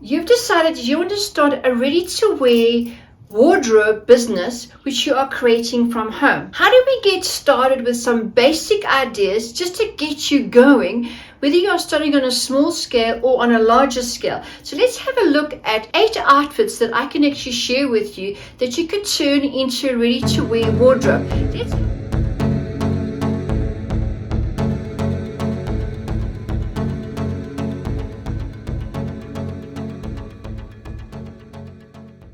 You've decided you want to start a ready-to-wear wardrobe business which you are creating from home. How do we get started with some basic ideas just to get you going, whether you are starting on a small scale or on a larger scale? So let's have a look at 8 outfits that I can actually share with you that you could turn into a ready-to-wear wardrobe.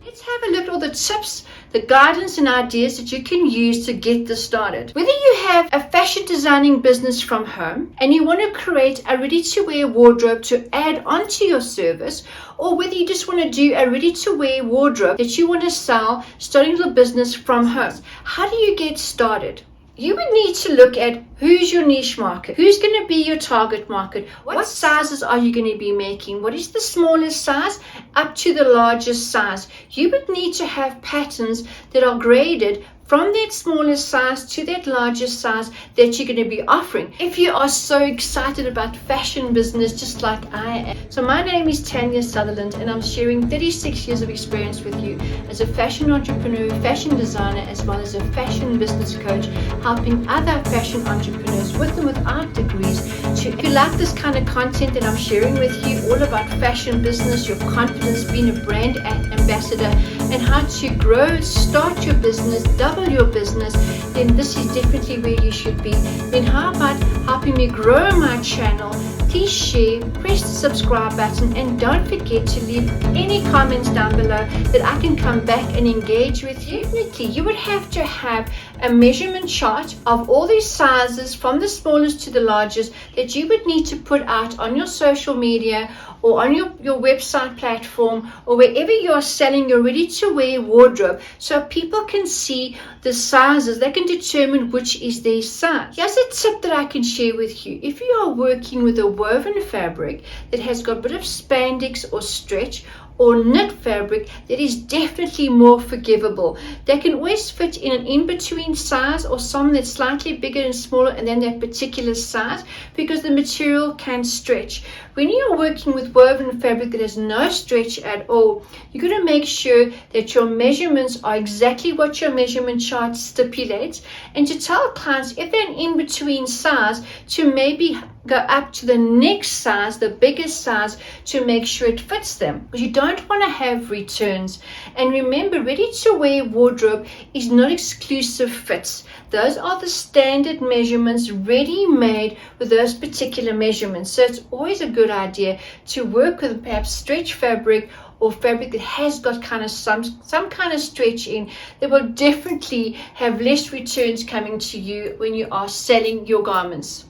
Let's have a look at all the tips, the guidance and ideas that you can use to get this started. Whether you have a fashion designing business from home and you want to create a ready-to-wear wardrobe to add onto your service, or whether you just want to do a ready-to-wear wardrobe that you want to sell, starting the business from home, how do you get started? You would need to look at who's your niche market, who's going to be your target market, what sizes are you going to be making, what is the smallest size up to the largest size. You would need to have patterns that are graded from that smallest size to that largest size that you're going to be offering. If you are so excited about fashion business just like I am. So my name is Tanya Sutherland and I'm sharing 36 years of experience with you as a fashion entrepreneur, fashion designer, as well as a fashion business coach, helping other fashion entrepreneurs with and without degrees to, if you like this kind of content that I'm sharing with you, all about fashion business, your confidence, being a brand ambassador, and how to grow, start your business, double your business, then this is definitely where you should be. Then how about helping me grow my channel? Please share, press the subscribe button, and don't forget to leave any comments down below that I can come back and engage with you. Definitely, you would have to have a measurement chart of all these sizes from the smallest to the largest that you would need to put out on your social media or on your website platform or wherever you are selling your ready-to-wear wardrobe, so people can see the sizes. They can determine which is their size. Here's a tip that I can share with you. If you are working with a woven fabric that has got a bit of spandex or stretch or knit fabric, that is definitely more forgivable. They can always fit in an in-between size or some that's slightly bigger and smaller and then that particular size, because the material can stretch. When you're working with woven fabric that has no stretch at all, you're going to make sure that your measurements are exactly what your measurement chart stipulates, and to tell clients if they're an in-between size to maybe go up to the next size, the biggest size, to make sure it fits them, because you don't want to have returns. And remember, ready-to-wear wardrobe is not exclusive fits. Those are the standard measurements, ready-made with those particular measurements. So it's always a good idea to work with perhaps stretch fabric or fabric that has got kind of some kind of stretch in, that will definitely have less returns coming to you when you are selling your garments.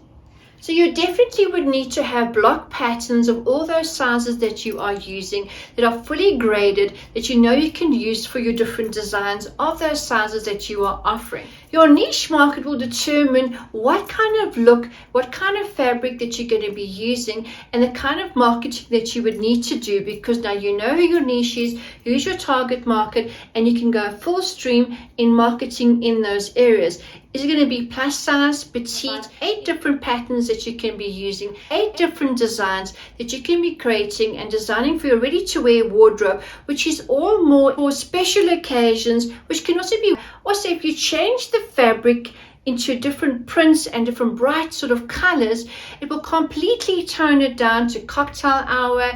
So you definitely would need to have block patterns of all those sizes that you are using that are fully graded, that you know you can use for your different designs of those sizes that you are offering. Your niche market will determine what kind of look, what kind of fabric that you're going to be using, and the kind of marketing that you would need to do, because now you know who your niche is, who's your target market, and you can go full stream in marketing in those areas. Is it going to be plus size, petite, 8 different patterns that you can be using, 8 different designs that you can be creating and designing for your ready-to-wear wardrobe, which is all more for special occasions, which can also be, also if you change the fabric into different prints and different bright sort of colors, it will completely tone it down to cocktail hour,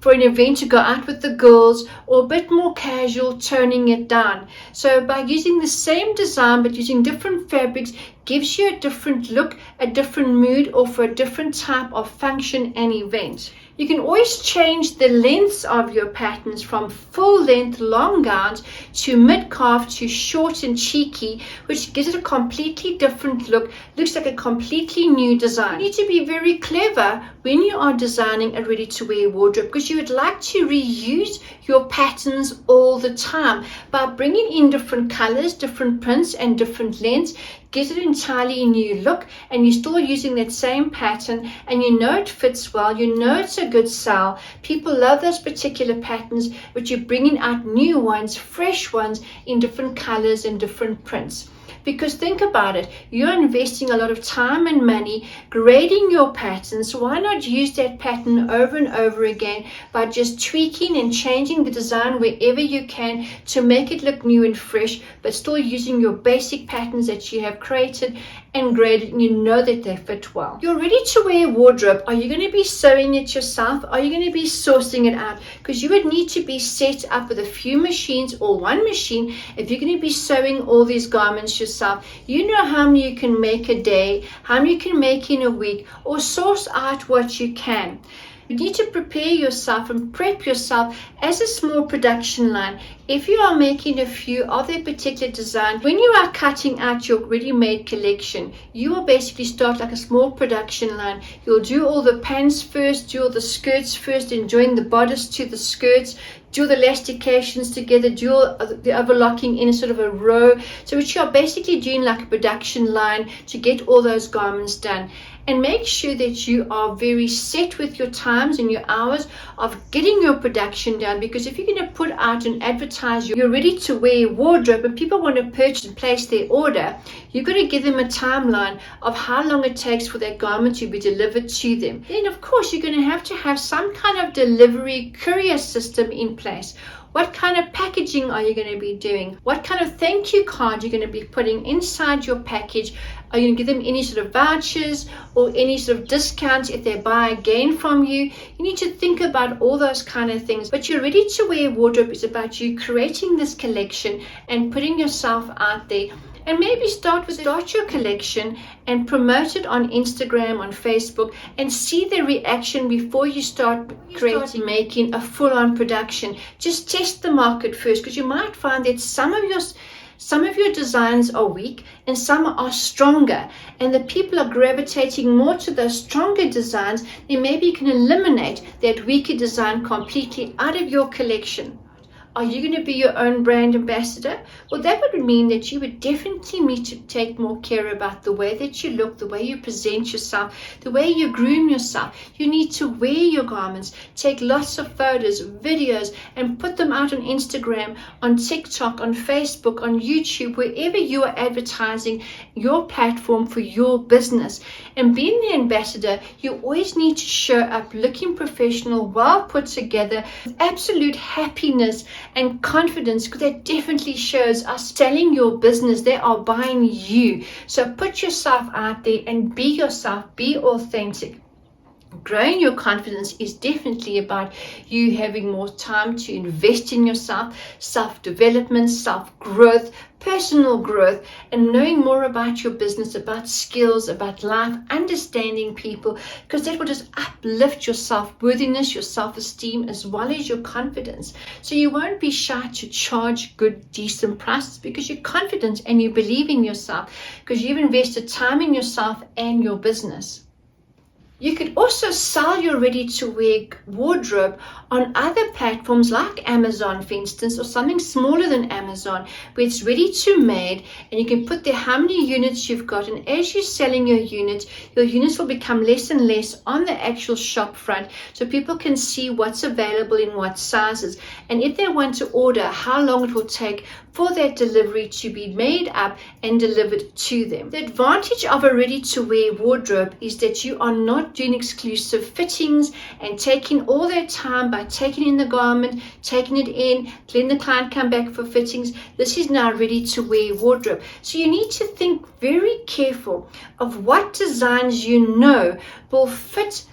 for an event to go out with the girls, or a bit more casual, toning it down. So by using the same design but using different fabrics gives you a different look, a different mood, or for a different type of function and event. You can always change the lengths of your patterns from full length long gowns to mid-calf to short and cheeky, which gives it a completely different look, looks like a completely new design. You need to be very clever when you are designing a ready-to-wear wardrobe, because you would like to reuse your patterns all the time. By bringing in different colors, different prints and different lengths, gives it an entirely new look, and you're still using that same pattern, and you know it fits well, you know it's a good sell. People love those particular patterns, but you're bringing out new ones, fresh ones in different colors and different prints. Because think about it, you're investing a lot of time and money grading your patterns. Why not use that pattern over and over again by just tweaking and changing the design wherever you can to make it look new and fresh, but still using your basic patterns that you have created and graded, and you know that they fit well. Your ready-to-wear wardrobe, are you going to be sewing it yourself? Are you going to be sourcing it out? Because you would need to be set up with a few machines or one machine if you're going to be sewing all these garments yourself. You know how many you can make a day, how many you can make in a week, or source out what you can. You need to prepare yourself and prep yourself as a small production line. If you are making a few of their particular design, when you are cutting out your ready-made collection, you will basically start like a small production line. You'll do all the pants first, do all the skirts first, then join the bodice to the skirts, do the elastications together, do all the overlocking in a sort of a row. So what you are basically doing like a production line to get all those garments done. And make sure that you are very set with your times and your hours of getting your production done, because if you're going to put out and advertise your ready-to-wear wardrobe and people want to purchase and place their order, you've got to give them a timeline of how long it takes for that garment to be delivered to them. Then of course you're going to have some kind of delivery courier system in place. What kind of packaging are you going to be doing? What kind of thank you card you're going to be putting inside your package? Are you going to give them any sort of vouchers or any sort of discounts if they buy again from you? You need to think about all those kind of things. But your ready-to-wear wardrobe is about you creating this collection and putting yourself out there. And maybe start your collection and promote it on Instagram, on Facebook, and see the reaction before you start making a full-on production. Just test the market first, because you might find that some of your designs are weak and some are stronger, and the people are gravitating more to those stronger designs. Then maybe you can eliminate that weaker design completely out of your collection. Are you going to be your own brand ambassador? Well, that would mean that you would definitely need to take more care about the way that you look, the way you present yourself, the way you groom yourself. You need to wear your garments, take lots of photos, videos, and put them out on Instagram, on TikTok, on Facebook, on YouTube, wherever you are advertising your platform for your business. And being the ambassador, you always need to show up looking professional, well put together, with absolute happiness and confidence, because that definitely shows us selling your business. They are buying you. So put yourself out there and be yourself, be authentic. Growing your confidence is definitely about you having more time to invest in yourself, self-development, self-growth, personal growth, and knowing more about your business, about skills, about life, understanding people, because that will just uplift your self-worthiness, your self-esteem, as well as your confidence. So you won't be shy to charge good, decent prices, because you're confident and you believe in yourself, because you've invested time in yourself and your business. You could also sell your ready-to-wear wardrobe on other platforms like Amazon, for instance, or something smaller than Amazon, where it's ready to made, and you can put there how many units you've got. And as you're selling your units will become less and less on the actual shop front, so people can see what's available in what sizes. And if they want to order, how long it will take for that delivery to be made up and delivered to them. The advantage of a ready-to-wear wardrobe is that you are not doing exclusive fittings and taking all that time by taking in the garment, taking it in, letting the client come back for fittings. This is now a ready-to-wear wardrobe. So you need to think very careful of what designs you know will fit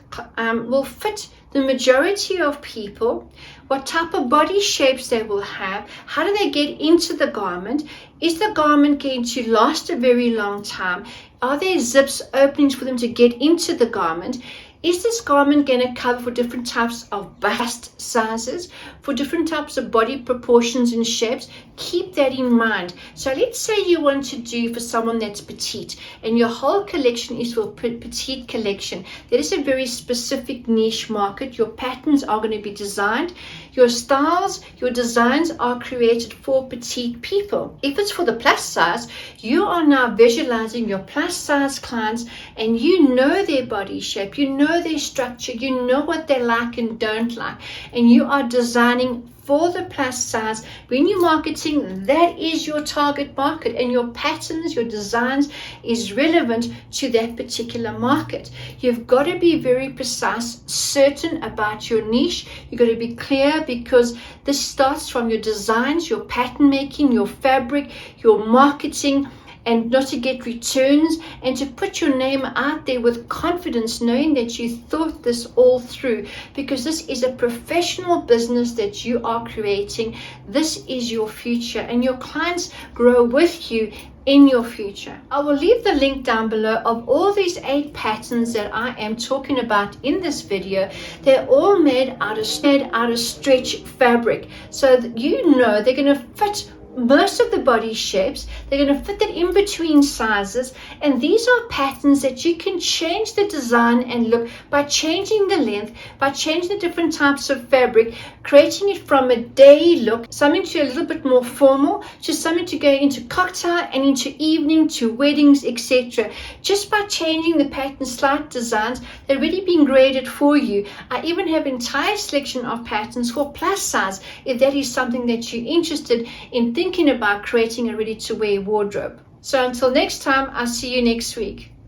the majority of people, what type of body shapes they will have, how do they get into the garment, is the garment going to last a very long time, are there zips, openings for them to get into the garment, is this garment going to cover for different types of bust sizes, for different types of body proportions and shapes? Keep that in mind. So let's say you want to do for someone that's petite, and your whole collection is for petite collection. That is a very specific niche market. Your patterns are going to be designed. Your styles, your designs are created for petite people. If it's for the plus size, you are now visualizing your plus size clients, and you know their body shape, you know know their structure, you know what they like and don't like, and you are designing for the plus size. When you're marketing, that is your target market, and your patterns, your designs is relevant to that particular market. You've got to be very precise, certain about your niche. You've got to be clear, because this starts from your designs, your pattern making, your fabric, your marketing, and not to get returns, and to put your name out there with confidence, knowing that you thought this all through, because this is a professional business that you are creating. This is your future, and your clients grow with you in your future. I will leave the link down below of all these 8 patterns that I am talking about in this video. They're all made out of stretch fabric, so that you know they're going to fit most of the body shapes. They're going to fit that in between sizes, and these are patterns that you can change the design and look by changing the length, by changing the different types of fabric, creating it from a day look, something to a little bit more formal, to something to go into cocktail and into evening, to weddings, etc. Just by changing the pattern, slight designs, they're already being graded for you. I even have an entire selection of patterns for plus size, if that is something that you're interested in thinking about creating a ready-to-wear wardrobe. So until next time, I'll see you next week.